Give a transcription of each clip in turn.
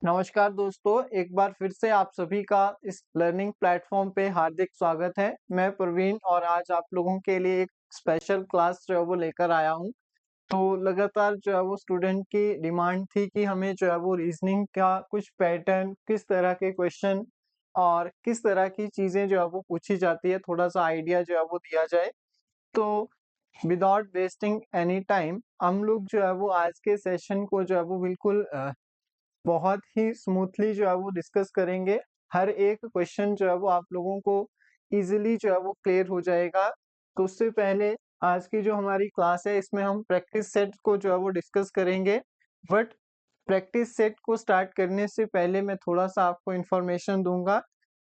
नमस्कार दोस्तों, एक बार फिर से आप सभी का इस लर्निंग प्लेटफॉर्म पे हार्दिक स्वागत है। मैं प्रवीण और आज आप लोगों के लिए एक स्पेशल क्लास जो है वो लेकर आया हूँ। तो लगातार जो है वो स्टूडेंट की डिमांड थी कि हमें जो है वो रीजनिंग का कुछ पैटर्न, किस तरह के क्वेश्चन और किस तरह की चीजें जो है वो पूछी जाती है, थोड़ा सा आइडिया जो है वो दिया जाए। तो विदाउट वेस्टिंग एनी टाइम हम लोग जो है वो आज के सेशन को जो है वो बिल्कुल बहुत ही स्मूथली जो है वो डिस्कस करेंगे। हर एक क्वेश्चन जो है वो आप लोगों को इजीली जो है वो क्लियर हो जाएगा। तो उससे पहले आज की जो हमारी क्लास है इसमें हम प्रैक्टिस सेट को जो है वो डिस्कस करेंगे। बट प्रैक्टिस सेट को स्टार्ट करने से पहले मैं थोड़ा सा आपको इन्फॉर्मेशन दूंगा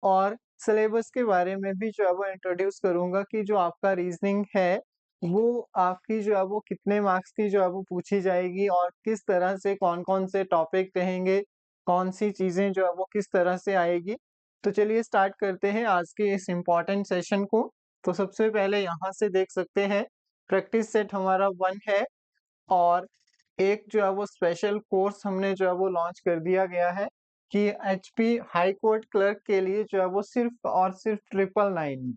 और सिलेबस के बारे में भी जो है वो इंट्रोड्यूस करूंगा कि जो आपका रीजनिंग है वो आपकी जो है वो कितने मार्क्स की जो है वो पूछी जाएगी और किस तरह से कौन-कौन से टॉपिक रहेंगे, कौन सी चीजें जो है वो किस तरह से आएगी। तो चलिए स्टार्ट करते हैं आज के इस इम्पोर्टेंट सेशन को। तो सबसे पहले यहाँ से देख सकते हैं प्रैक्टिस सेट हमारा 1 है और एक जो है वो स्पेशल कोर्स हमने जो है वो लॉन्च कर दिया गया है कि एचपी हाई कोर्ट क्लर्क के लिए जो है वो सिर्फ और सिर्फ 999।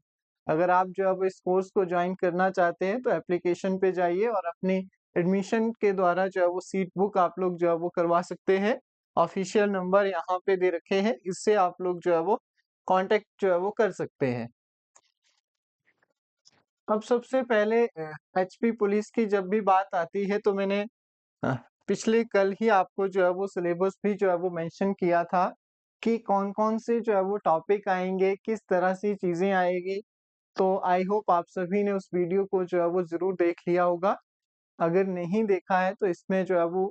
अगर आप जो है वो इस कोर्स को ज्वाइन करना चाहते हैं तो एप्लीकेशन पे जाइए और अपनी एडमिशन के द्वारा जो है वो सीट बुक आप लोग जो है वो करवा सकते हैं। ऑफिशियल नंबर यहाँ पे दे रखे हैं, इससे आप लोग जो है वो कांटेक्ट जो है वो कर सकते हैं। अब सबसे पहले एचपी पुलिस की जब भी बात आती है तो मैंने हाँ, पिछले कल ही आपको जो है वो सिलेबस भी जो है वो मेंशन किया था कि कौन-कौन से जो है वो टॉपिक आएँगे, किस तरह से चीज़ें आएगी। तो आई होप आप सभी ने उस वीडियो को जो है वो ज़रूर देख लिया होगा। अगर नहीं देखा है तो इसमें जो है वो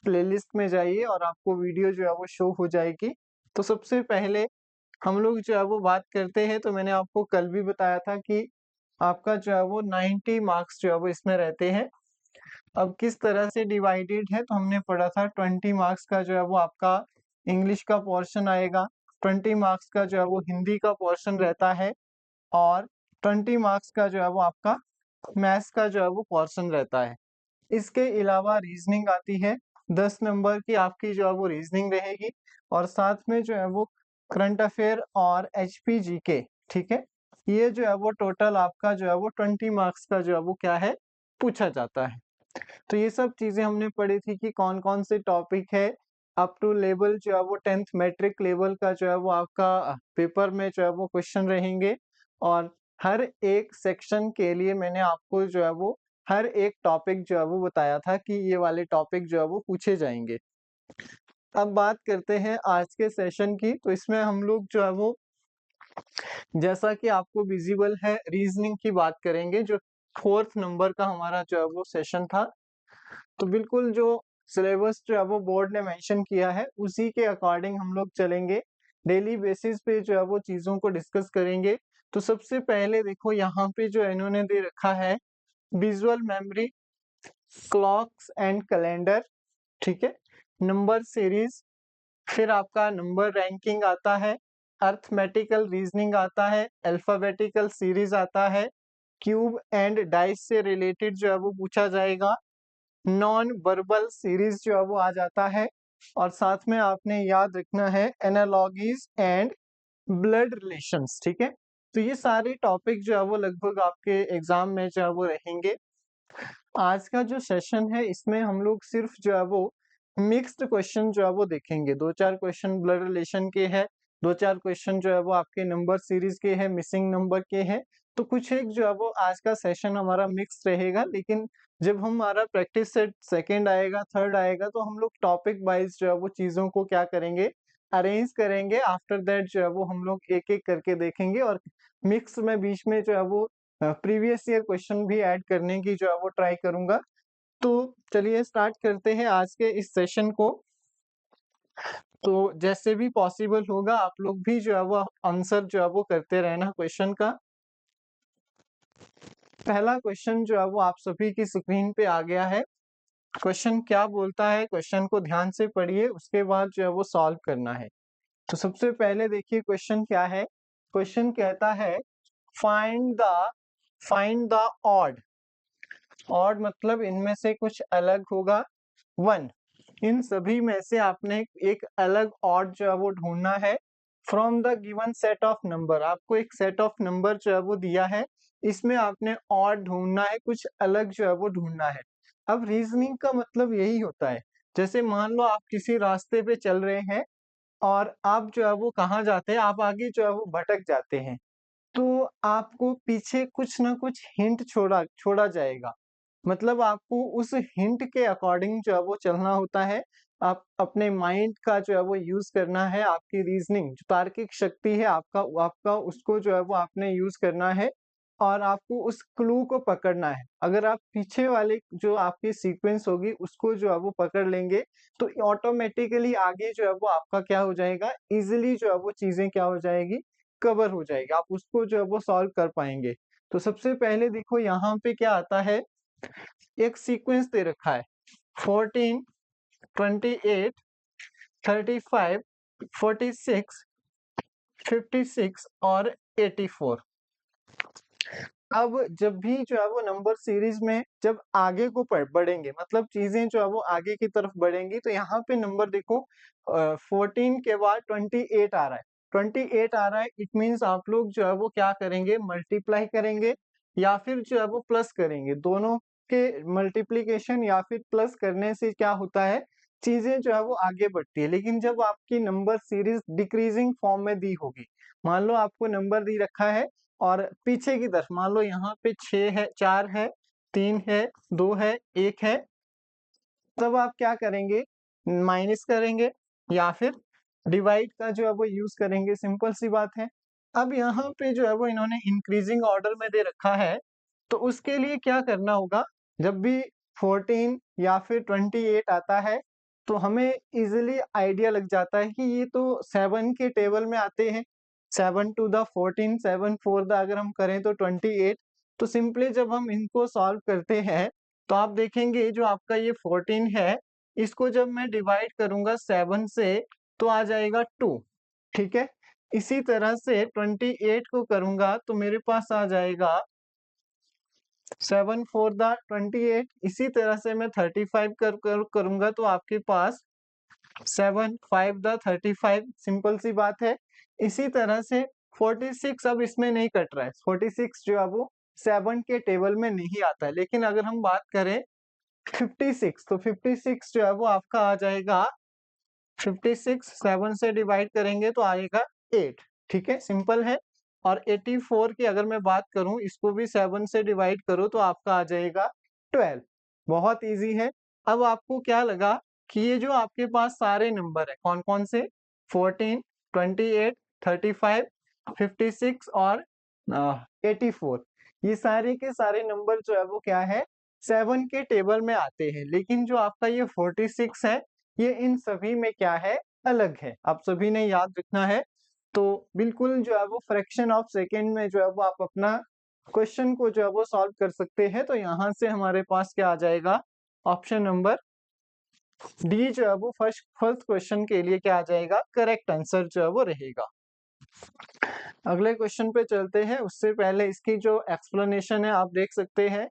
प्लेलिस्ट में जाइए और आपको वीडियो जो है वो शो हो जाएगी। तो सबसे पहले हम लोग जो है वो बात करते हैं, तो मैंने आपको कल भी बताया था कि आपका जो है वो 90 मार्क्स जो है वो इसमें रहते हैं। अब किस तरह से डिवाइडेड है तो हमने पढ़ा था 20 मार्क्स का जो है वो आपका इंग्लिश का पोर्शन आएगा, 20 मार्क्स का जो है वो हिंदी का पोर्शन रहता है और 20 मार्क्स का जो है वो आपका मैथ्स का जो है वो पोर्शन रहता है। इसके अलावा रीजनिंग आती है, 10 नंबर की आपकी जो है वो रीजनिंग रहेगी और साथ में जो है वो करंट अफेयर और एचपी जीके, ठीक है? ये जो है वो टोटल आपका जो है वो 20 मार्क्स का जो है वो क्या है, पूछा जाता है। तो ये सब चीज़ें हमने पढ़ी थी कि कौन-कौन से टॉपिक है, अप टू लेवल जो है वो 10th मैट्रिक लेवल का जो है वो आपका पेपर में जो है वो क्वेश्चन रहेंगे और हर एक सेक्शन के लिए मैंने आपको जो है वो हर एक टॉपिक जो है वो बताया था कि ये वाले टॉपिक जो है वो पूछे जाएँगे। अब बात करते हैं आज के सेशन की, तो इसमें हम लोग जो है वो जैसा कि आपको विज़िबल है रीज़निंग की बात करेंगे जो 4th नंबर का हमारा जो है वो सेशन था। तो बिल्कुल जो सिलेबस जो है वो बोर्ड ने मेंशन किया है उसी के अकॉर्डिंग हम लोग चलेंगे। डेली बेसिस पे जो है वो चीज़ों को डिस्कस करेंगे। तो सबसे पहले देखो यहाँ पे जो इन्होंने दे रखा है visual memory, clocks and calendar, ठीक है? नंबर सीरीज, फिर आपका नंबर रैंकिंग आता है, अरिथमेटिकल रीजनिंग आता है, अल्फाबेटिकल सीरीज आता है, क्यूब एंड डाइस से रिलेटेड जो है वो पूछा जाएगा, नॉन वर्बल सीरीज जो है वो आ जाता है और साथ में आपने याद रखना है एनालॉगीज एंड ब्लड रिलेशंस, ठीक है? तो ये सारे टॉपिक जो है वो लगभग आपके एग्जाम में जो है वो रहेंगे। आज का जो सेशन है इसमें हम लोग सिर्फ जो है वो मिक्स्ड क्वेश्चन जो है वो देखेंगे। 2-4 क्वेश्चन ब्लड रिलेशन के हैं, 2-4 क्वेश्चन जो है वो आपके नंबर सीरीज के हैं, मिसिंग नंबर के हैं। तो कुछ एक जो है वो आज का सेशन हमारा मिक्स रहेगा, लेकिन जब हमारा प्रैक्टिस सेट सेकंड आएगा, थर्ड आएगा तो हम लोग टॉपिक वाइज जो है वो चीज़ों को क्या करेंगे, अरेंज करेंगे। आफ्टर दैट जो है वो हम लोग एक-एक करके देखेंगे और मिक्स में बीच में जो है वो प्रीवियस ईयर क्वेश्चन भी ऐड करने की जो है वो ट्राई करूंगा। तो चलिए स्टार्ट करते हैं आज के इस सेशन को। तो जैसे भी पॉसिबल होगा आप लोग भी जो है वो आंसर जो है वो करते रहना क्वेश्चन का। पहला क्वेश्चन जो है वो आप सभी की स्क्रीन पे आ गया है। क्वेश्चन क्या बोलता है, क्वेश्चन को ध्यान से पढ़िए, उसके बाद जो है वो सॉल्व करना है। तो सबसे पहले देखिए क्वेश्चन क्या है। क्वेश्चन कहता है find the find the odd. Odd मतलब इनमें से कुछ अलग होगा। 1 इन सभी में से आपने एक अलग ऑड जो है वो ढूँढना है from the given set of number. आपको एक सेट ऑफ नंबर जो है वो दिया है, इसमें आपने ऑड ढूँढना है, कुछ अलग जो है वो ढूँढना है। अब रीज़निंग का मतलब यही होता है, जैसे मान लो आप किसी रास्ते पे चल रहे हैं और आप जो है वो कहाँ जाते हैं, आप आगे जो है वो भटक जाते हैं। तो आपको पीछे कुछ न कुछ हिंट छोड़ा छोड़ा जाएगा। मतलब आपको उस हिंट के अकॉर्डिंग जो है वो चलना होता है। आप अपने माइंड का जो है वो यूज़ करना है, आपकी रीज़निंग जो तार्किक शक्ति है आपका उसको जो है वो आपने यूज़ करना है और आपको उस क्लू को पकड़ना है। अगर आप पीछे वाले जो आपकी सीक्वेंस होगी उसको जो है वो पकड़ लेंगे, तो ऑटोमैटिकली आगे जो है वो आपका क्या हो जाएगा, ईज़िली जो है वो चीज़ें क्या हो जाएगी, कवर हो जाएगी। आप उसको जो है वो सॉल्व कर पाएँगे। तो सबसे पहले देखो यहाँ पे क्या आता है, एक सीक्वेंस दे रखा है 14, 28, 35, 46, 56 और 84। अब जब भी जो है वो नंबर सीरीज में जब आगे को बढ़ेंगे, मतलब चीजें जो है वो आगे की तरफ बढ़ेंगी, तो यहाँ पे नंबर देखो 14 के बाद 28 आ रहा है। 28 आ रहा है, इट मीन्स आप लोग जो है वो क्या करेंगे, मल्टीप्लाई करेंगे या फिर जो है वो प्लस करेंगे। दोनों के मल्टीप्लीकेशन या फिर प्लस करने से क्या होता है, चीजें जो है वो आगे बढ़ती है। लेकिन जब आपकी नंबर सीरीज डिक्रीजिंग फॉर्म में दी होगी, मान लो आपको नंबर दी रखा है और पीछे की तरफ मान लो यहाँ पे 6 है, 4 है, 3 है, 2 है, 1 है, तब आप क्या करेंगे, माइनस करेंगे या फिर डिवाइड का जो है वो यूज करेंगे, सिंपल सी बात है। अब यहाँ पे जो है वो इन्होंने इंक्रीजिंग ऑर्डर में दे रखा है, तो उसके लिए क्या करना होगा, जब भी 14 या फिर 28 आता है, तो हमें इजीली आइडिया लग जाता है कि ये तो 7 के टेबल में आते हैं। 7 टू द 14, 7 4 द अगर हम करें तो 28। तो सिंपली जब हम इनको सॉल्व करते हैं, तो आप देखेंगे जो आपका ये 14 है, इसको जब मैं डिवाइड करूंगा 7 से, तो आ जाएगा 2, ठीक है। इसी तरह से 28 को करूंगा तो मेरे पास आ जाएगा 7 4 द 28। इसी तरह से मैं 35 करूंगा तो आपके पास 7 5 द 35, सिंपल सी बात है। इसी तरह से 46 अब इसमें नहीं कट रहा है, 46 जो है वो 7 के टेबल में नहीं आता है। लेकिन अगर हम बात करें 56, तो 56 जो है वो आपका आ जाएगा 56, 7 से डिवाइड करेंगे तो आएगा 8, ठीक है, सिंपल है। और 84 की अगर मैं बात करूं, इसको भी 7 से डिवाइड करो तो आपका आ जाएगा 12। बहुत इजी है। अब आपको क्या लगा कि ये जो आपके पास सारे नंबर है कौन कौन से, 14, 28, 35, 56 और 84, ये सारे के सारे नंबर जो है वो क्या है, 7 के टेबल में आते हैं। लेकिन जो आपका ये 46 है, ये इन सभी में क्या है, अलग है। आप सभी ने याद रखना है। तो बिल्कुल जो है वो फ्रैक्शन ऑफ सेकेंड में जो है वो आप अपना क्वेश्चन को जो है वो सॉल्व कर सकते हैं। तो यहाँ से हमारे पास क्या आ जाएगा, ऑप्शन नंबर डी जो है वो फर्स्ट फर्स्ट क्वेश्चन के लिए क्या आ जाएगा, करेक्ट आंसर जो है वो रहेगा। अगले क्वेश्चन पे चलते हैं, उससे पहले इसकी जो एक्सप्लेनेशन है आप देख सकते हैं।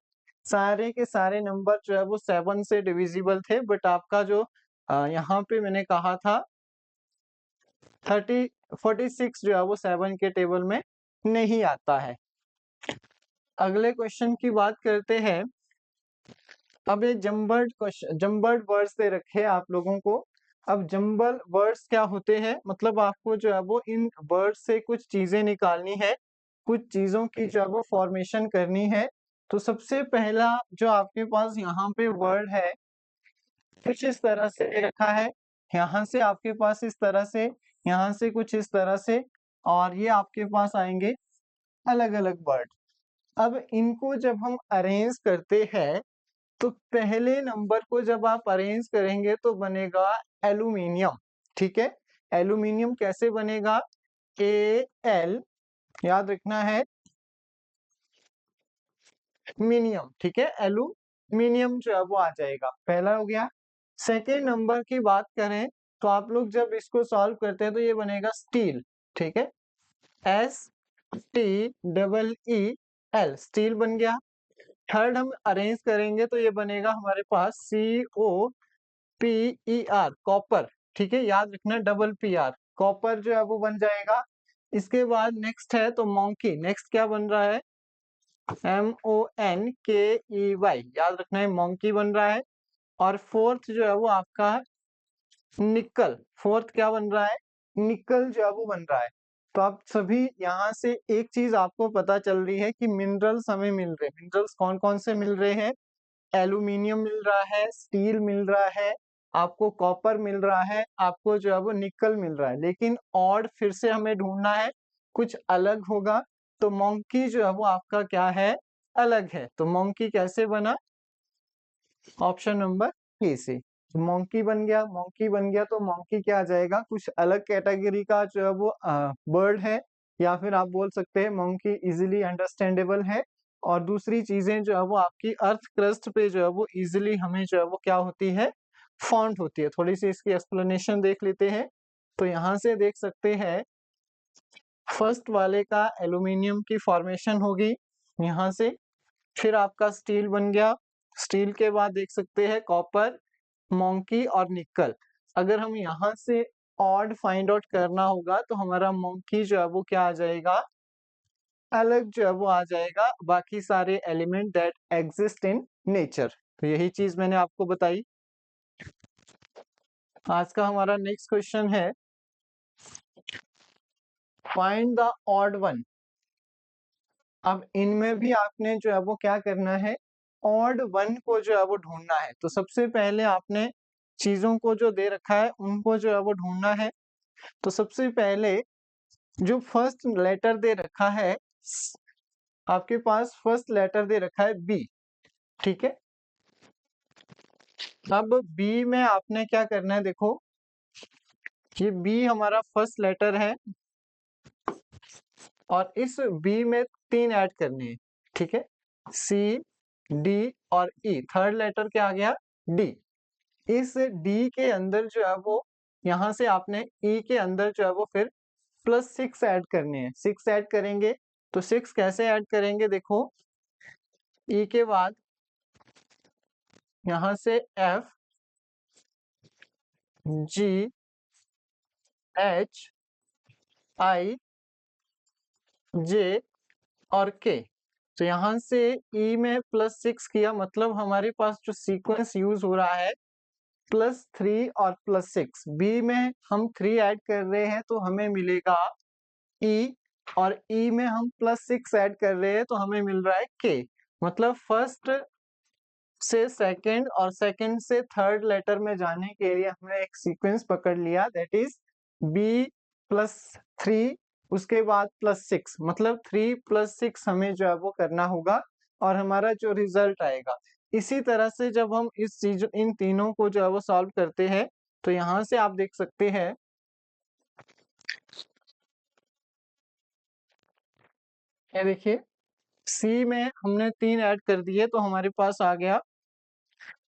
सारे के सारे नंबर जो है वो 7 से डिविजिबल थे, बट आपका जो यहाँ पे मैंने कहा था 46 जो है वो 7 के टेबल में नहीं आता है। अगले क्वेश्चन की बात करते हैं। अब ये जम्बल्ड क्वेश्चन, जम्बल्ड वर्ड्स दे रखे आप लोगों को। अब जम्बल वर्ड्स क्या होते हैं, मतलब आपको जो है वो इन वर्ड्स से कुछ चीजें निकालनी है, कुछ चीजों की जो है वो फॉर्मेशन करनी है। तो सबसे पहला जो आपके पास यहाँ पे वर्ड है, कुछ इस तरह से दे रखा है, यहाँ से आपके पास इस तरह से, यहाँ से कुछ इस तरह से, और ये आपके पास आएंगे अलग अलग वर्ड। अब इनको जब हम अरेंज करते हैं, तो पहले नंबर को जब आप अरेंज करेंगे तो बनेगा एल्यूमिनियम, ठीक है। एल्यूमिनियम कैसे बनेगा, ए एल, याद रखना है, मिनियम, ठीक है, एल्यूमिनियम जो है वो आ जाएगा, पहला हो गया। सेकेंड नंबर की बात करें तो आप लोग जब इसको सॉल्व करते हैं तो ये बनेगा स्टील, ठीक है, S T double E L, steel बन गया। थर्ड हम अरेंज करेंगे तो ये बनेगा हमारे पास सी ओ PER कॉपर, ठीक है, याद रखना डबल PR कॉपर जो है वो बन जाएगा। इसके बाद नेक्स्ट है तो मोंकी, नेक्स्ट क्या बन रहा है, MONKEY, याद रखना है मोंकी बन रहा है। और फोर्थ जो है वो आपका निकल, फोर्थ क्या बन रहा है, निकल जो है वो बन रहा है। तो आप सभी यहाँ से एक चीज आपको पता चल रही है कि मिनरल्स हमें मिल रहे हैं। मिनरल्स कौन कौन से मिल रहे हैं, एल्यूमिनियम मिल रहा है, स्टील मिल रहा है, आपको कॉपर मिल रहा है, आपको जो है वो निकल मिल रहा है। लेकिन ऑड फिर से हमें ढूंढना है, कुछ अलग होगा। तो मोंकी जो है वो आपका क्या है, अलग है। तो मोंकी कैसे बना, ऑप्शन नंबर ए से मोंकी बन गया। मोंकी बन गया तो मोंकी क्या आ जाएगा, कुछ अलग कैटेगरी का जो है वो बर्ड है, या फिर आप बोल सकते हैं मोंकी इजीली अंडरस्टैंडेबल है। और दूसरी चीजें जो है वो आपकी अर्थ क्रस्ट पे जो है वो इजीली हमें जो है वो क्या होती है, फाउंड होती है। थोड़ी सी इसकी एक्सप्लेनेशन देख लेते हैं। तो यहाँ से देख सकते हैं फर्स्ट वाले का एल्यूमिनियम की फॉर्मेशन होगी यहाँ से, फिर आपका स्टील बन गया, स्टील के बाद देख सकते हैं कॉपर, मोंकी और निकल। अगर हम यहाँ से ऑड फाइंड आउट करना होगा तो हमारा मोंकी जो है वो क्या आ जाएगा, अलग जो है वो आ जाएगा बाकी सारे element that exist in nature. तो यही चीज मैंने आपको बताई। आज का हमारा नेक्स्ट क्वेश्चन है, फाइंड द ऑड वन। अब इनमें भी आपने जो है वो क्या करना है, ऑड वन को जो है वो ढूंढना है। तो सबसे पहले आपने चीजों को जो दे रखा है उनको जो है वो ढूंढना है। तो सबसे पहले जो फर्स्ट लेटर दे रखा है, आपके पास फर्स्ट लेटर दे रखा है बी, ठीक है। अब बी में आपने क्या करना है, देखो ये बी हमारा फर्स्ट लेटर है और इस बी में 3 ऐड करने हैं, ठीक है। सी, डी और ई, थर्ड लेटर क्या आ गया, डी। इस डी के अंदर जो है वो यहाँ से आपने ई के अंदर जो है वो फिर +6 ऐड करने हैं। 6 ऐड करेंगे तो 6 कैसे ऐड करेंगे, देखो ई के बाद यहाँ से एफ, जी, एच, आई, जे और के। तो यहाँ से ई में +6 किया, मतलब हमारे पास जो सीक्वेंस यूज हो रहा है +3 और +6। बी में हम 3 ऐड कर रहे हैं तो हमें मिलेगा ई, और ई में हम +6 ऐड कर रहे हैं तो हमें मिल रहा है के। मतलब फर्स्ट से सेकंड और सेकंड से थर्ड लेटर में जाने के लिए हमने एक सीक्वेंस पकड़ लिया, दैट इज बी +3 उसके बाद +6, मतलब 3 + 6 हमें जो है वो करना होगा और हमारा जो रिजल्ट आएगा। इसी तरह से जब हम इस चीज इन तीनों को जो है वो सॉल्व करते हैं तो यहाँ से आप देख सकते हैं, ये देखिए सी में हमने 3 ऐड कर दिए तो हमारे पास आ गया,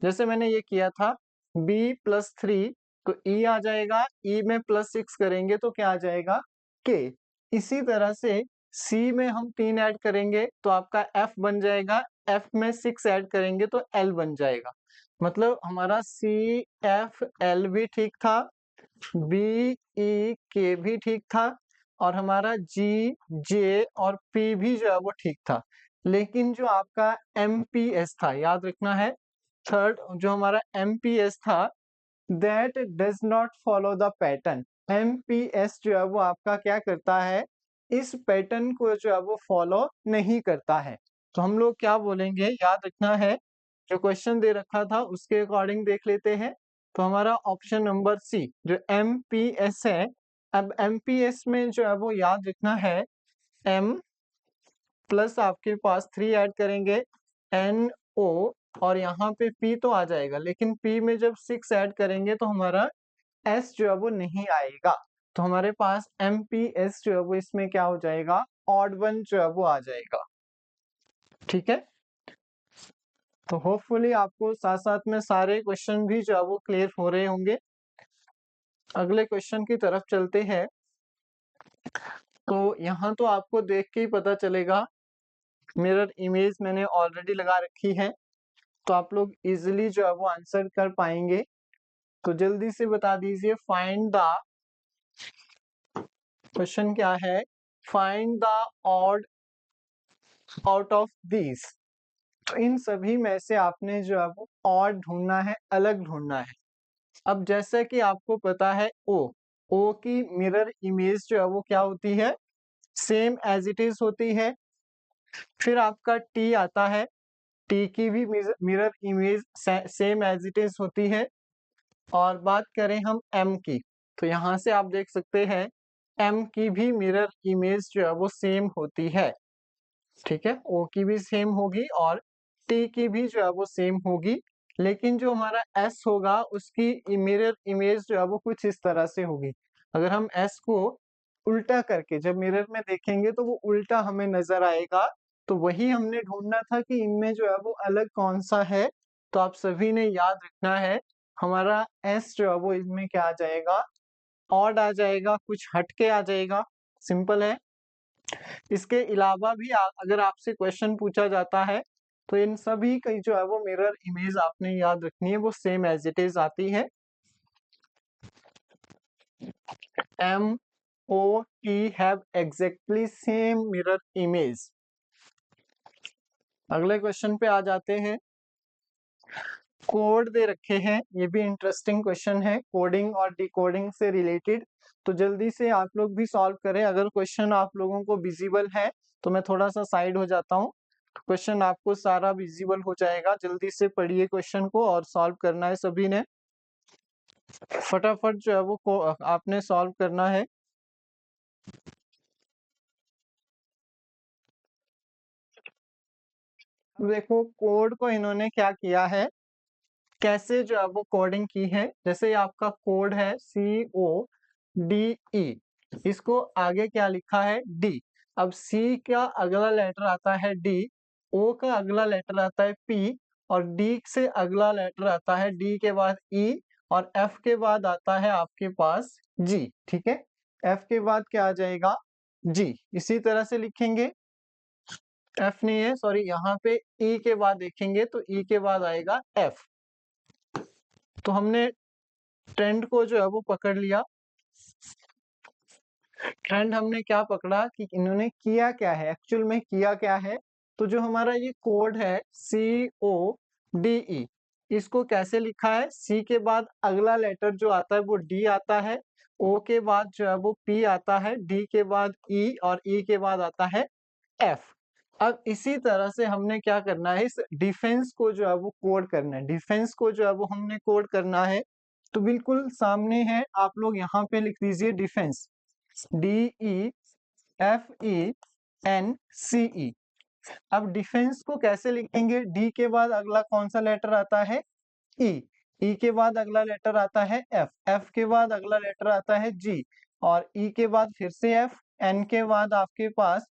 जैसे मैंने ये किया था B+3 तो E आ जाएगा, E में +6 करेंगे तो क्या आ जाएगा, K। इसी तरह से C में हम 3 ऐड करेंगे तो आपका F बन जाएगा, F में 6 ऐड करेंगे तो L बन जाएगा। मतलब हमारा CFL भी ठीक था, BEK भी ठीक था और हमारा GJ और P भी जो है वो ठीक था। लेकिन जो आपका MPS था, याद रखना है, थर्ड जो हमारा MPS था, that does not follow the pattern. MPS जो है वो आपका क्या करता है, इस पैटर्न को जो है वो फॉलो नहीं करता है। तो हम लोग क्या बोलेंगे, याद रखना है, जो क्वेश्चन दे रखा था उसके अकॉर्डिंग देख लेते हैं। तो हमारा ऑप्शन नंबर सी जो MPS है, अब MPS में जो है वो याद रखना है, M प्लस आपके पास 3 ऐड करेंगे NO और यहाँ पे P तो आ जाएगा, लेकिन P में जब 6 ऐड करेंगे तो हमारा S जो है वो नहीं आएगा। तो हमारे पास MPS जो है वो इसमें क्या हो जाएगा, ऑड वन जो है वो आ जाएगा, ठीक है। तो होपफुली आपको साथ साथ में सारे क्वेश्चन भी जो है वो क्लियर हो रहे होंगे। अगले क्वेश्चन की तरफ चलते हैं। तो यहाँ तो आपको देख के ही पता चलेगा, मिरर इमेज मैंने ऑलरेडी लगा रखी है तो आप लोग इजीली जो है वो आंसर कर पाएंगे। तो जल्दी से बता दीजिए, फाइंड द, क्वेश्चन क्या है, find the odd out of these. तो इन सभी में से आपने जो है वो ऑड ढूंढना है, अलग ढूंढना है। अब जैसे कि आपको पता है ओ की मिरर इमेज जो है वो क्या होती है, सेम एज इट इज होती है। फिर आपका टी आता है, टी की भी mirror image same as it is होती है। और बात करें हम एम की, तो यहाँ से आप देख सकते हैं एम की भी मिरर इमेज जो है वो सेम होती है। ठीक है, ओ की भी सेम होगी और टी की भी जो है वो सेम होगी। लेकिन जो हमारा एस होगा उसकी मिरर इमेज जो है वो कुछ इस तरह से होगी। अगर हम एस को उल्टा करके जब मिरर में देखेंगे तो वो उल्टा हमें नजर आएगा। तो वही हमने ढूंढना था कि इनमें जो है वो अलग कौन सा है। तो आप सभी ने याद रखना है, हमारा एस जो है वो इसमें क्या आ जाएगा, ऑड आ जाएगा, कुछ हटके आ जाएगा। सिंपल है। इसके अलावा भी अगर आपसे क्वेश्चन पूछा जाता है तो इन सभी की जो है वो मिरर इमेज आपने याद रखनी है, वो सेम एज इट इज आती है। M O T have exactly same mirror image. अगले क्वेश्चन पे आ जाते हैं। कोड दे रखे हैं, ये भी इंटरेस्टिंग क्वेश्चन है, कोडिंग और डिकोडिंग से रिलेटेड। तो जल्दी से आप लोग भी सॉल्व करें। अगर क्वेश्चन आप लोगों को विजिबल है तो मैं थोड़ा सा साइड हो जाता हूँ, क्वेश्चन आपको सारा विजिबल हो जाएगा। जल्दी से पढ़िए क्वेश्चन को और सॉल्व करना है सभी ने, फटाफट जो है वो आपने सॉल्व करना है। देखो कोड को इन्होंने क्या किया है, कैसे जो है वो कोडिंग की है। जैसे ये आपका कोड है CODE, इसको आगे क्या लिखा है D। अब C का अगला लेटर आता है D, O का अगला लेटर आता है P, और D से अगला लेटर आता है D के बाद E, और F के बाद आता है आपके पास G। ठीक है, F के बाद क्या आ जाएगा, G। इसी तरह से लिखेंगे, F नहीं है सॉरी, यहाँ पे E के बाद देखेंगे तो E के बाद आएगा F। तो हमने ट्रेंड को जो है वो पकड़ लिया। ट्रेंड हमने क्या पकड़ा कि इन्होंने किया क्या है, एक्चुअल में किया क्या है। तो जो हमारा ये कोड है CODE, इसको कैसे लिखा है, C के बाद अगला लेटर जो आता है वो D आता है, O के बाद जो है वो P आता है, D के बाद E, और E के बाद आता है F। अब इसी तरह से हमने क्या करना है, इस डिफेंस को जो है वो कोड करना है, डिफेंस को जो है वो हमने कोड करना है। तो बिल्कुल सामने है, आप लोग यहाँ पे लिख दीजिए डिफेंस, DEFENCE। अब डिफेंस को कैसे लिखेंगे, डी के बाद अगला कौन सा लेटर आता है, ई, ई के बाद अगला लेटर आता है एफ, एफ के बाद अगला लेटर आता है जी, और ई के बाद फिर से एफ, एन के बाद आपके पास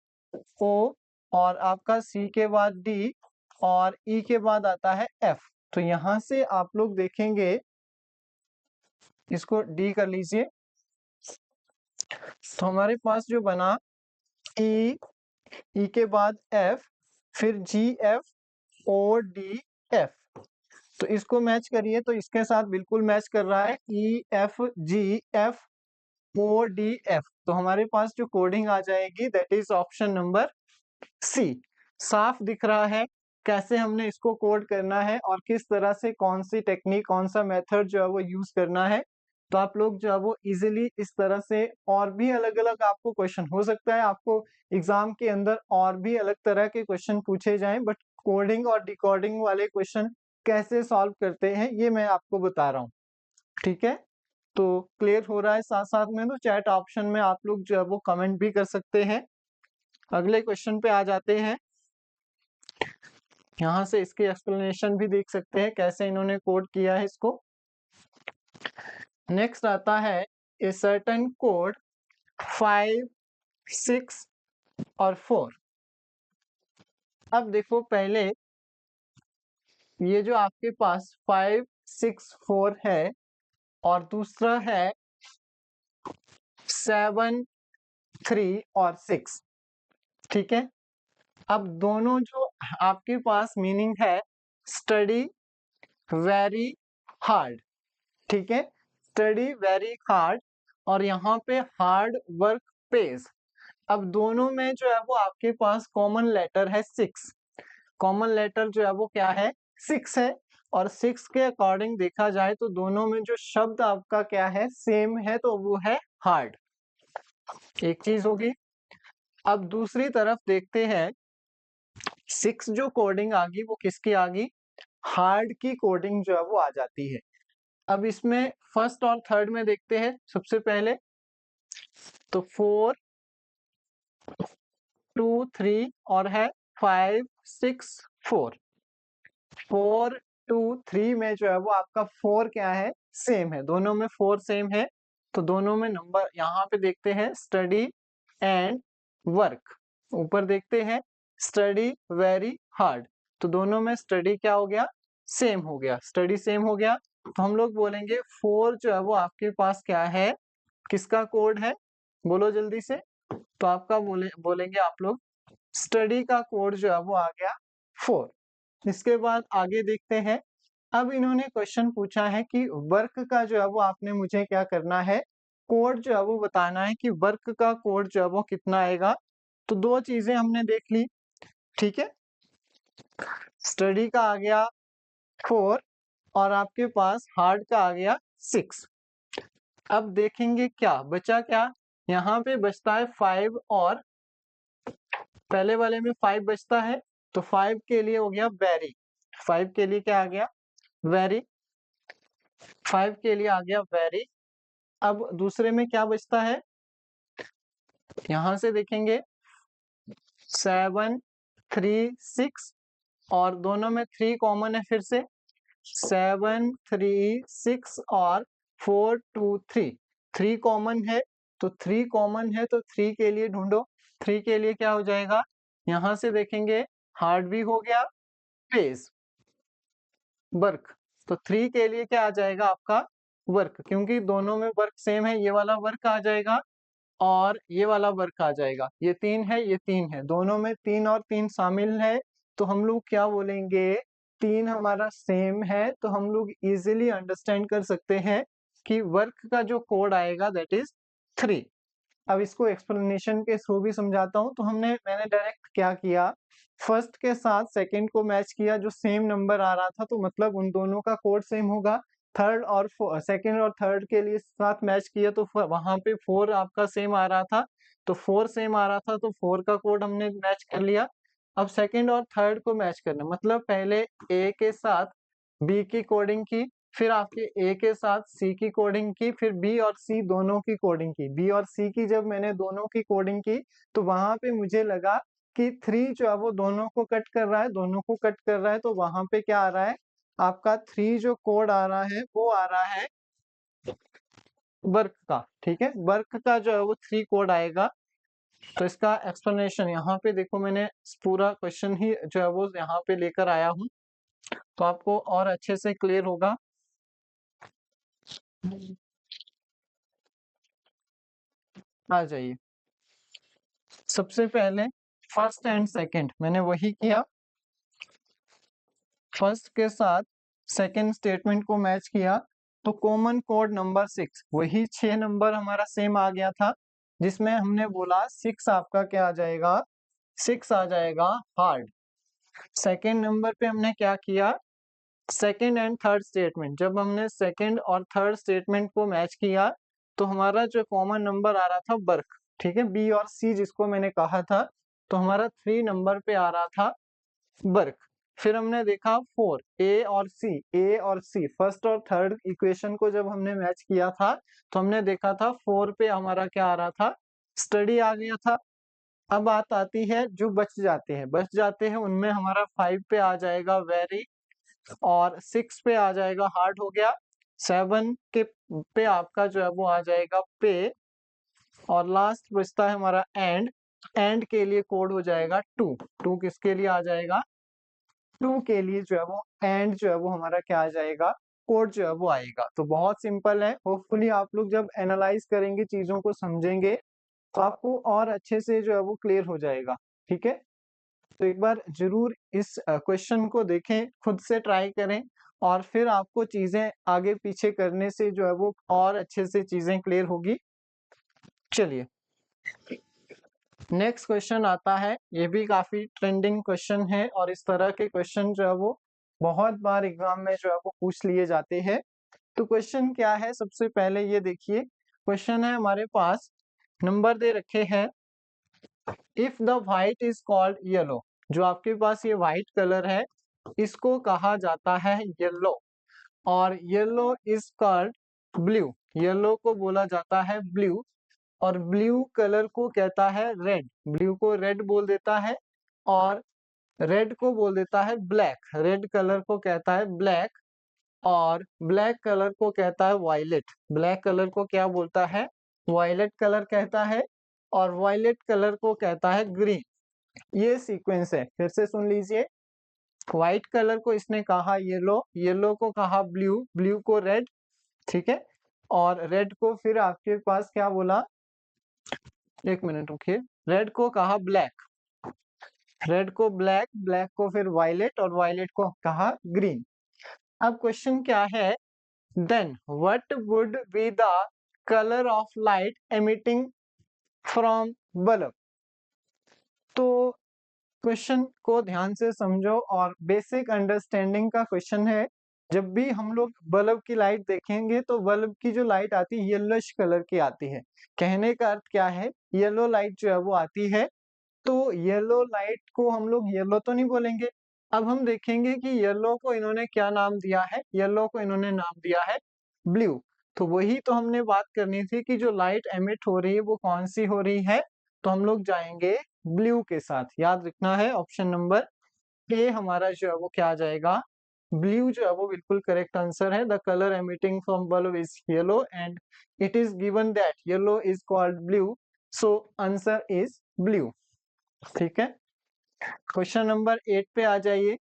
ओ, और आपका सी के बाद डी, और ई के बाद आता है एफ। तो यहां से आप लोग देखेंगे, इसको डी कर लीजिए। तो हमारे पास जो बना ई, ई के बाद एफ, फिर GFODF। तो इसको मैच करिए, तो इसके साथ बिल्कुल मैच कर रहा है, EFGFODF। तो हमारे पास जो कोडिंग आ जाएगी that is option number C. साफ दिख रहा है कैसे हमने इसको कोड करना है और किस तरह से कौन सी टेक्निक, कौन सा मेथड जो है वो यूज करना है। तो आप लोग जो है वो इजीली इस तरह से, और भी अलग अलग आपको क्वेश्चन हो सकता है, आपको एग्जाम के अंदर और भी अलग तरह के क्वेश्चन पूछे जाएं, बट कोडिंग और डिकोडिंग वाले क्वेश्चन कैसे सॉल्व करते हैं ये मैं आपको बता रहा हूँ। ठीक है, तो क्लियर हो रहा है साथ साथ में, तो चैट ऑप्शन में आप लोग जो है वो कमेंट भी कर सकते हैं। अगले क्वेश्चन पे आ जाते हैं। यहाँ से इसकी एक्सप्लेनेशन भी देख सकते हैं कैसे इन्होंने कोड किया है इसको। नेक्स्ट आता है ए सर्टेन कोड 5, 6 और 4। अब देखो पहले ये जो आपके पास 5, 6, 4 है, और दूसरा है 7, 3 और 6। ठीक है, अब दोनों जो आपके पास मीनिंग है, स्टडी वेरी हार्ड। ठीक है, स्टडी वेरी हार्ड और यहाँ पे हार्ड वर्क पेज। अब दोनों में जो है वो आपके पास कॉमन लेटर है 6। कॉमन लेटर जो है वो क्या है, 6 है। और 6 के अकॉर्डिंग देखा जाए तो दोनों में जो शब्द आपका क्या है, सेम है, तो वो है हार्ड। एक चीज होगी। अब दूसरी तरफ देखते हैं, 6 जो कोडिंग आ गई वो किसकी आ गई, हार्ड की कोडिंग जो है वो आ जाती है। अब इसमें फर्स्ट और थर्ड में देखते हैं सबसे पहले, तो 4 2 3 और है 5 6 4। 4 2 3 में जो है वो आपका 4 क्या है, सेम है, दोनों में 4 सेम है। तो दोनों में नंबर यहाँ पे देखते हैं स्टडी एंड वर्क, ऊपर देखते हैं स्टडी वेरी हार्ड, तो दोनों में स्टडी क्या हो गया, सेम हो गया, स्टडी सेम हो गया। तो हम लोग बोलेंगे 4 जो है वो आपके पास क्या है, किसका कोड है, बोलो जल्दी से। तो आपका बोलेंगे आप लोग स्टडी का कोड जो है वो आ गया 4। इसके बाद आगे देखते हैं, अब इन्होंने क्वेश्चन पूछा है कि वर्क का जो है वो आपने मुझे क्या करना है, कोड जो है वो बताना है कि वर्क का कोड जो है वो कितना आएगा। तो दो चीजें हमने देख ली, ठीक है, स्टडी का आ गया 4 और आपके पास हार्ड का आ गया 6। अब देखेंगे क्या बचा, क्या यहाँ पे बचता है 5 और पहले वाले में 5 बचता है, तो 5 के लिए हो गया वेरी, 5 के लिए क्या आ गया, वेरी, 5 के लिए आ गया वेरी। अब दूसरे में क्या बचता है, यहां से देखेंगे 7 3 6 और दोनों में 3 कॉमन है, फिर से 7 3 6 और 4 2 3, 3 कॉमन है, तो 3 कॉमन है तो 3 के लिए ढूंढो, 3 के लिए क्या हो जाएगा, यहां से देखेंगे हार्ड भी हो गया, पेज, वर्क, तो 3 के लिए क्या आ जाएगा आपका, वर्क, क्योंकि दोनों में वर्क सेम है, ये वाला वर्क आ जाएगा और ये वाला वर्क आ जाएगा, ये 3 है, ये 3 है, दोनों में 3 और 3 शामिल है, तो हम लोग क्या बोलेंगे, 3 हमारा सेम है, तो हम लोग इजीली अंडरस्टैंड कर सकते हैं कि वर्क का जो कोड आएगा दैट इज 3। अब इसको एक्सप्लेनेशन के थ्रू भी समझाता हूँ। तो मैंने डायरेक्ट क्या किया, फर्स्ट के साथ सेकंड को मैच किया, जो सेम नंबर आ रहा था तो मतलब उन दोनों का कोड सेम होगा। थर्ड और सेकंड और थर्ड के लिए साथ मैच किया तो वहां पे 4 आपका सेम आ रहा था, तो 4 सेम आ रहा था तो 4 का कोड हमने मैच कर लिया। अब सेकंड और थर्ड को मैच करना, मतलब पहले ए के साथ बी की कोडिंग की, फिर आपके ए के साथ सी की कोडिंग की, फिर बी और सी दोनों की कोडिंग की। बी और सी की जब मैंने दोनों की कोडिंग की तो वहां पे मुझे लगा कि 3 जो है वो दोनों को कट कर रहा है, दोनों को कट कर रहा है, तो वहां पे क्या आ रहा है, आपका 3 जो कोड आ रहा है वो आ रहा है वर्क का, ठीक है, वर्क का जो है वो 3 कोड आएगा। तो इसका एक्सप्लेनेशन यहाँ पे देखो, मैंने पूरा क्वेश्चन ही जो है वो यहाँ पे लेकर आया हूँ, तो आपको और अच्छे से क्लियर होगा। आ जाइए, सबसे पहले फर्स्ट एंड सेकंड मैंने वही किया, फर्स्ट के साथ सेकंड स्टेटमेंट को मैच किया, तो कॉमन कोड नंबर 6, वही 6 नंबर हमारा सेम आ गया था, जिसमें हमने बोला 6 आपका क्या आ जाएगा, 6 आ जाएगा हार्ड। सेकंड नंबर पे हमने क्या किया, सेकंड एंड थर्ड स्टेटमेंट, जब हमने सेकंड और थर्ड स्टेटमेंट को मैच किया तो हमारा जो कॉमन नंबर आ रहा था वर्क, ठीक है, बी और सी जिसको मैंने कहा था, तो हमारा 3 नंबर पे आ रहा था वर्क। फिर हमने देखा 4, ए और सी फर्स्ट और थर्ड इक्वेशन को जब हमने मैच किया था तो हमने देखा था 4 पे हमारा क्या आ रहा था, स्टडी आ गया था। अब बात आती है जो बच जाते हैं उनमें हमारा 5 पे आ जाएगा वेरी, और 6 पे आ जाएगा हार्ड हो गया, 7 के पे आपका जो है वो आ जाएगा पे, और लास्ट बचता है हमारा एंड। एंड के लिए कोड हो जाएगा 2। 2 किसके लिए आ जाएगा, 2 के लिए जो है वो एंड जो है वो हमारा क्या आ जाएगा, कोड जो है वो आएगा। तो बहुत सिंपल है, होपफुली आप लोग जब एनालाइज करेंगे, चीजों को समझेंगे, तो आपको और अच्छे से जो है वो क्लियर हो जाएगा, ठीक है। तो एक बार जरूर इस क्वेश्चन को देखें, खुद से ट्राई करें, और फिर आपको चीजें आगे पीछे करने से जो है वो और अच्छे से चीजें क्लियर होगी। चलिए नेक्स्ट क्वेश्चन आता है, ये भी काफी ट्रेंडिंग क्वेश्चन है और इस तरह के क्वेश्चन जो है वो बहुत बार एग्जाम में जो है वो पूछ लिए जाते हैं। तो क्वेश्चन क्या है, सबसे पहले ये देखिए क्वेश्चन है हमारे पास, नंबर दे रखे हैं, if the white is called yellow, जो आपके पास ये व्हाइट कलर है इसको कहा जाता है येलो, और yellow is called blue, yellow को बोला जाता है ब्लू, और ब्लू कलर को कहता है रेड, ब्लू को रेड बोल देता है, और रेड को बोल देता है ब्लैक, रेड कलर को कहता है ब्लैक, और ब्लैक कलर को कहता है वायलेट, ब्लैक कलर को क्या बोलता है, वायलेट कलर कहता है, और वायलेट कलर को कहता है ग्रीन। ये सीक्वेंस है, फिर से सुन लीजिए, व्हाइट कलर को इसने कहा येलो, येलो को कहा ब्लू, ब्लू को रेड, ठीक है, और रेड को फिर आपके पास क्या बोला, एक मिनट रुकिए, रेड को कहा ब्लैक, रेड को ब्लैक, ब्लैक को फिर वायलेट, और वायलेट को कहा ग्रीन। अब क्वेश्चन क्या है, then what would be the colour of light emitting from bulb. तो क्वेश्चन को ध्यान से समझो और बेसिक अंडरस्टैंडिंग का क्वेश्चन है। जब भी हम लोग बल्ब की लाइट देखेंगे तो बल्ब की जो लाइट आती है येलोइश कलर की आती है, कहने का अर्थ क्या है, येलो लाइट जो है वो आती है, तो येलो लाइट को हम लोग येलो तो नहीं बोलेंगे। अब हम देखेंगे कि येलो को इन्होंने क्या नाम दिया है, येलो को इन्होंने नाम दिया है ब्लू, तो वही तो हमने बात करनी थी कि जो लाइट एमिट हो रही है वो कौन सी हो रही है, तो हम लोग जाएंगे ब्लू के साथ, याद रखना है ऑप्शन नंबर ए हमारा जो है वो क्या आ जाएगा, ब्लू जो है वो बिल्कुल करेक्ट आंसर है। The colour emitting from bulb is yellow and it is given that yellow is called blue, so answer is blue, ठीक है। क्वेश्चन नंबर 8 पे आ जाइए,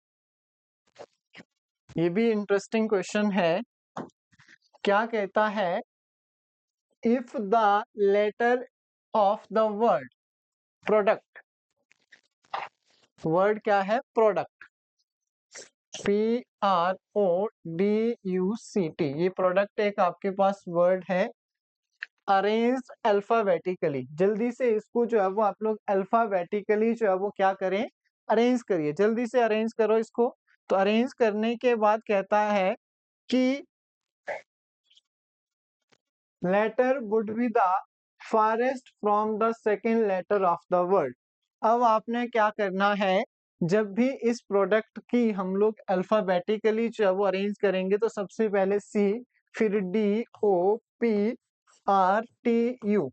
ये भी इंटरेस्टिंग क्वेश्चन है, क्या कहता है, if the letter of the word product, word क्या है प्रोडक्ट, PRODUCT, ये प्रोडक्ट एक आपके पास वर्ड है, अरेंज अल्फाबेटिकली, जल्दी से इसको जो है वो आप लोग अल्फाबेटिकली जो है वो क्या करें, अरेंज करिए, जल्दी से अरेंज करो इसको। तो अरेंज करने के बाद कहता है कि letter would be the farthest from the second letter of the word. अब आपने क्या करना है, जब भी इस प्रोडक्ट की हम लोग अल्फाबेटिकली जो है वो अरेंज करेंगे तो सबसे पहले सी, फिर DOPRTU,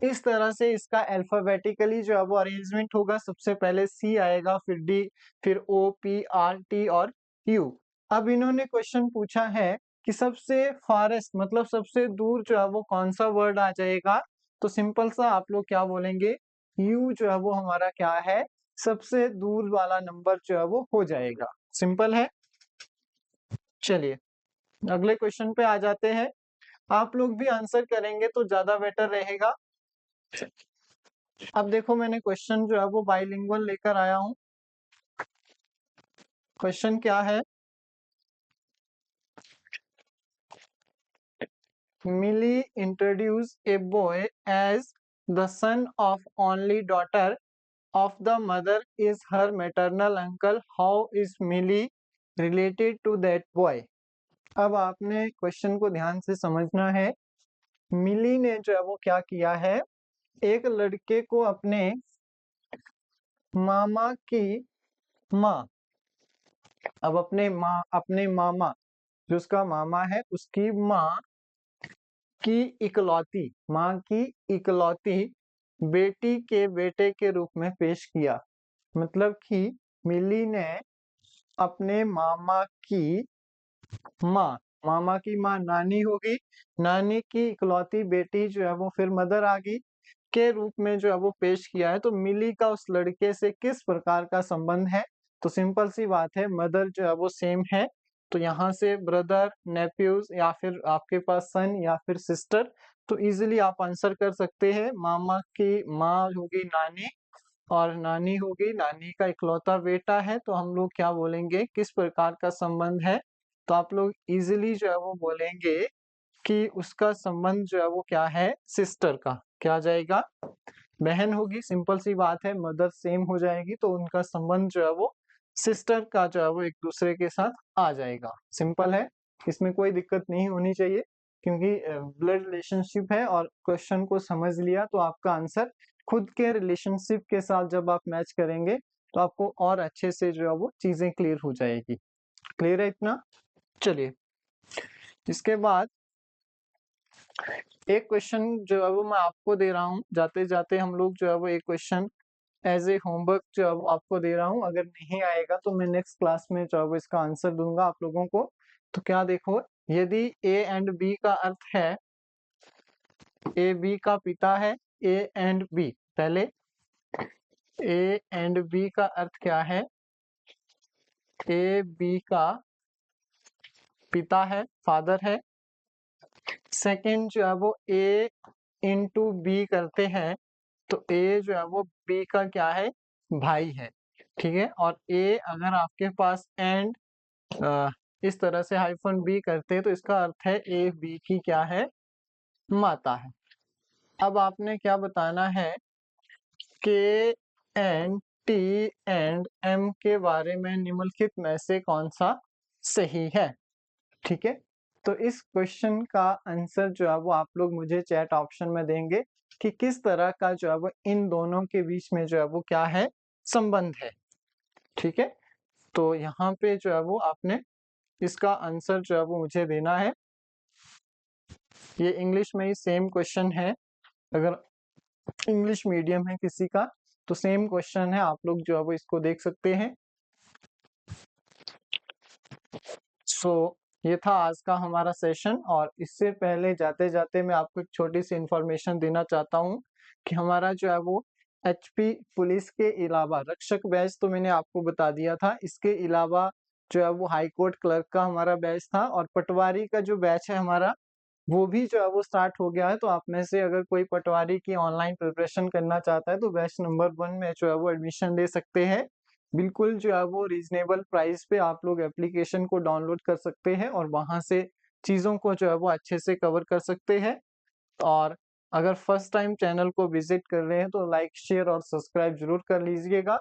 इस तरह से इसका अल्फाबेटिकली जो है वो अरेंजमेंट होगा, सबसे पहले सी आएगा, फिर डी, फिर OPRT और यू। अब इन्होंने क्वेश्चन पूछा है कि सबसे फारेस्ट मतलब सबसे दूर जो है वो कौन सा वर्ड आ जाएगा, तो सिंपल सा आप लोग क्या बोलेंगे, यू जो है वो हमारा क्या है, सबसे दूर वाला नंबर जो है वो हो जाएगा, सिंपल है। चलिए अगले क्वेश्चन पे आ जाते हैं, आप लोग भी आंसर करेंगे तो ज्यादा बेटर रहेगा। अब देखो मैंने क्वेश्चन जो है वो बाइलिंगुअल लेकर आया हूं, क्वेश्चन क्या है, Milly introduce a boy as the son of only daughter of the mother is her maternal uncle, how is Milly related to that boy. अब आपने क्वेश्चन को ध्यान से समझना है, मिली ने जो है वो क्या किया है, एक लड़के को अपने मामा की माँ, अब अपने मामा जो उसका मामा है उसकी माँ की इकलौती, माँ की इकलौती बेटी के बेटे के रूप में पेश किया, मतलब कि मिली ने अपने मामा की माँ, मामा की माँ नानी होगी, नानी की इकलौती बेटी जो है वो फिर मदर आ गई के रूप में जो है वो पेश किया है, तो मिली का उस लड़के से किस प्रकार का संबंध है, तो सिंपल सी बात है मदर जो है वो सेम है, तो यहाँ से ब्रदर, नेफ्यूज, या फिर आपके पास सन या फिर सिस्टर, तो इजीली आप आंसर कर सकते हैं, मामा की माँ होगी नानी और नानी होगी नानी का इकलौता बेटा है, तो हम लोग क्या बोलेंगे किस प्रकार का संबंध है, तो आप लोग इजीली जो है वो बोलेंगे कि उसका संबंध जो है वो क्या है, सिस्टर का। क्या आ जाएगा, बहन होगी, सिंपल सी बात है, मदर सेम हो जाएगी तो उनका संबंध जो है वो सिस्टर का जो है वो एक दूसरे के साथ आ जाएगा। सिंपल है, इसमें कोई दिक्कत नहीं होनी चाहिए क्योंकि ब्लड रिलेशनशिप है और क्वेश्चन को समझ लिया तो आपका आंसर खुद के रिलेशनशिप के साथ जब आप मैच करेंगे तो आपको और अच्छे से जो है वो चीजें क्लियर हो जाएगी। क्लियर है इतना? चलिए, इसके बाद एक क्वेश्चन जो है वो मैं आपको दे रहा हूँ, जाते जाते हम लोग जो है वो एक क्वेश्चन एज ए होमवर्क जो है वो आपको दे रहा हूँ। अगर नहीं आएगा तो मैं नेक्स्ट क्लास में जो है वो इसका आंसर दूंगा आप लोगों को। तो क्या देखो, यदि ए एंड बी का अर्थ है, ए बी का पिता है, ए एंड बी, पहले ए एंड बी का अर्थ क्या है, ए बी का पिता है, फादर है। सेकंड जो है वो ए इंटू बी करते हैं तो ए जो है वो बी का क्या है, भाई है, ठीक है। और ए अगर आपके पास एंड इस तरह से हाइफन बी करते हैं तो इसका अर्थ है ए बी की क्या है, माता है। अब आपने क्या बताना है, के एन टी एंड एम के बारे में निम्नलिखित में से कौन सा सही है, ठीक है। तो इस क्वेश्चन का आंसर जो है वो आप लोग मुझे चैट ऑप्शन में देंगे कि किस तरह का जो है वो इन दोनों के बीच में जो है वो क्या है, संबंध है, ठीक है। तो यहाँ पे जो है वो आपने इसका आंसर जो है वो मुझे देना है। ये इंग्लिश में ही सेम क्वेश्चन है, अगर इंग्लिश मीडियम है किसी का तो सेम क्वेश्चन है, आप लोग जो है वो इसको देख सकते हैं। सो ये था आज का हमारा सेशन, और इससे पहले जाते जाते मैं आपको एक छोटी सी इंफॉर्मेशन देना चाहता हूँ कि हमारा जो है वो एचपी पुलिस के अलावा रक्षक बैच तो मैंने आपको बता दिया था, इसके अलावा जो है वो हाई कोर्ट क्लर्क का हमारा बैच था, और पटवारी का जो बैच है हमारा वो भी जो है वो स्टार्ट हो गया है। तो आप में से अगर कोई पटवारी की ऑनलाइन प्रिपरेशन करना चाहता है तो बैच नंबर 1 में जो है वो एडमिशन ले सकते हैं। बिल्कुल जो है वो रीजनेबल प्राइस पे आप लोग एप्लीकेशन को डाउनलोड कर सकते हैं और वहां से चीज़ों को जो है वो अच्छे से कवर कर सकते हैं। और अगर फर्स्ट टाइम चैनल को विजिट कर रहे हैं तो लाइक शेयर और सब्सक्राइब जरूर कर लीजिएगा।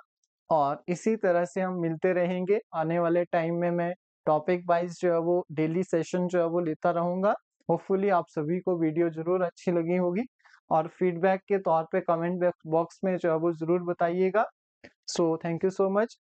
और इसी तरह से हम मिलते रहेंगे आने वाले टाइम में। मैं टॉपिक वाइज जो है वो डेली सेशन जो है वो लेता रहूंगा। होपफुली आप सभी को वीडियो जरूर अच्छी लगी होगी, और फीडबैक के तौर पे कमेंट बॉक्स में जो है वो जरूर बताइएगा। So thank you so much.